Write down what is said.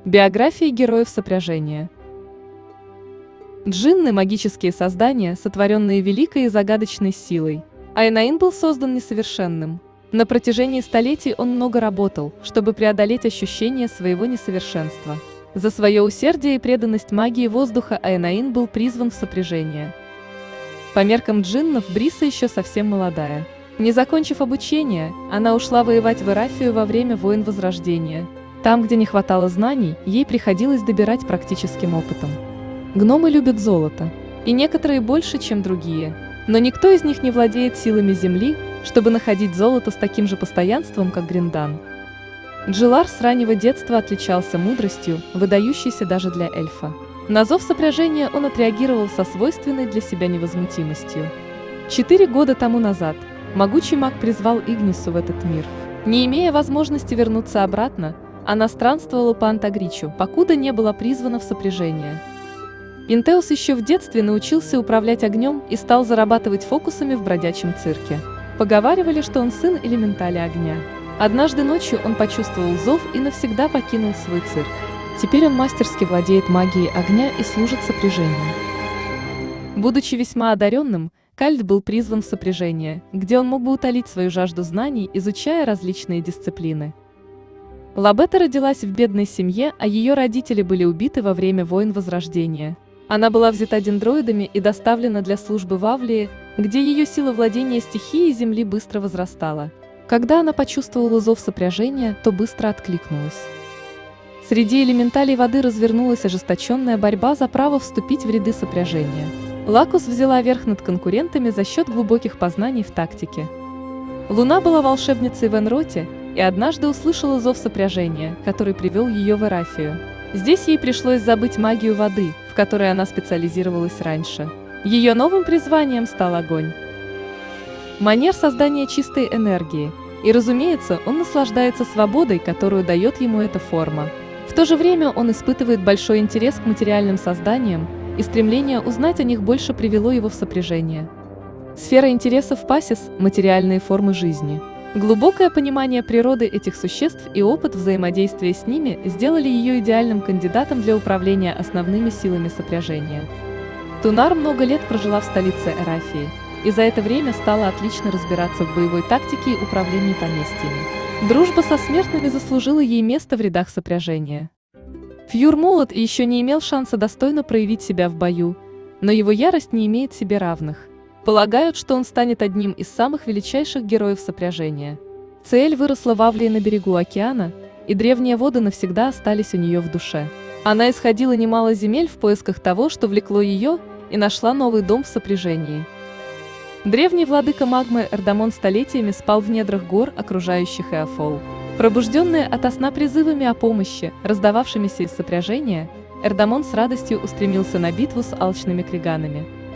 Биографии героев сопряжения. Джинны – магические создания, сотворенные великой и загадочной силой. Айнаин был создан несовершенным. На протяжении столетий он много работал, чтобы преодолеть ощущение своего несовершенства. За свое усердие и преданность магии воздуха Айнаин был призван в сопряжение. По меркам джиннов Бриса еще совсем молодая. Не закончив обучение, она ушла воевать в Эрафию во время войн Возрождения. Там, где не хватало знаний, ей приходилось добирать практическим опытом. Гномы любят золото, и некоторые больше, чем другие, но никто из них не владеет силами земли, чтобы находить золото с таким же постоянством, как Гриндан. Джилар с раннего детства отличался мудростью, выдающейся даже для эльфа. На зов сопряжения он отреагировал со свойственной для себя невозмутимостью. 4 года тому назад могучий маг призвал Игнису в этот мир. Не имея возможности вернуться обратно, она странствовала по Антагричу, покуда не была призвана в сопряжение. Интеус еще в детстве научился управлять огнем и стал зарабатывать фокусами в бродячем цирке. Поговаривали, что он сын элементаля огня. Однажды ночью он почувствовал зов и навсегда покинул свой цирк. Теперь он мастерски владеет магией огня и служит сопряжению. Будучи весьма одаренным, Кальд был призван в сопряжение, где он мог бы утолить свою жажду знаний, изучая различные дисциплины. Лабета родилась в бедной семье, а ее родители были убиты во время войн Возрождения. Она была взята дендроидами и доставлена для службы в Авлии, где ее сила владения стихией земли быстро возрастала. Когда она почувствовала зов сопряжения, то быстро откликнулась. Среди элементалей воды развернулась ожесточенная борьба за право вступить в ряды сопряжения. Лакус взяла верх над конкурентами за счет глубоких познаний в тактике. Луна была волшебницей в Энроте и однажды услышала зов сопряжения, который привел ее в Эрафию. Здесь ей пришлось забыть магию воды, в которой она специализировалась раньше. Ее новым призванием стал огонь. Манер создания чистой энергии, и, разумеется, он наслаждается свободой, которую дает ему эта форма. В то же время он испытывает большой интерес к материальным созданиям, и стремление узнать о них больше привело его в сопряжение. Сфера интересов Пасис – материальные формы жизни. Глубокое понимание природы этих существ и опыт взаимодействия с ними сделали ее идеальным кандидатом для управления основными силами сопряжения. Тунар много лет прожила в столице Эрафии, и за это время стала отлично разбираться в боевой тактике и управлении поместьями. Дружба со смертными заслужила ей место в рядах сопряжения. Фьюр молод и еще не имел шанса достойно проявить себя в бою, но его ярость не имеет себе равных. Полагают, что он станет одним из самых величайших героев сопряжения. Циэль выросла в Авлии на берегу океана, и древние воды навсегда остались у нее в душе. Она исходила немало земель в поисках того, что влекло ее, и нашла новый дом в сопряжении. Древний владыка магмы Эрдамон столетиями спал в недрах гор, окружающих Эофол. Пробужденные ото сна призывами о помощи, раздававшимися из сопряжения, Эрдамон с радостью устремился на битву с алчными криганами.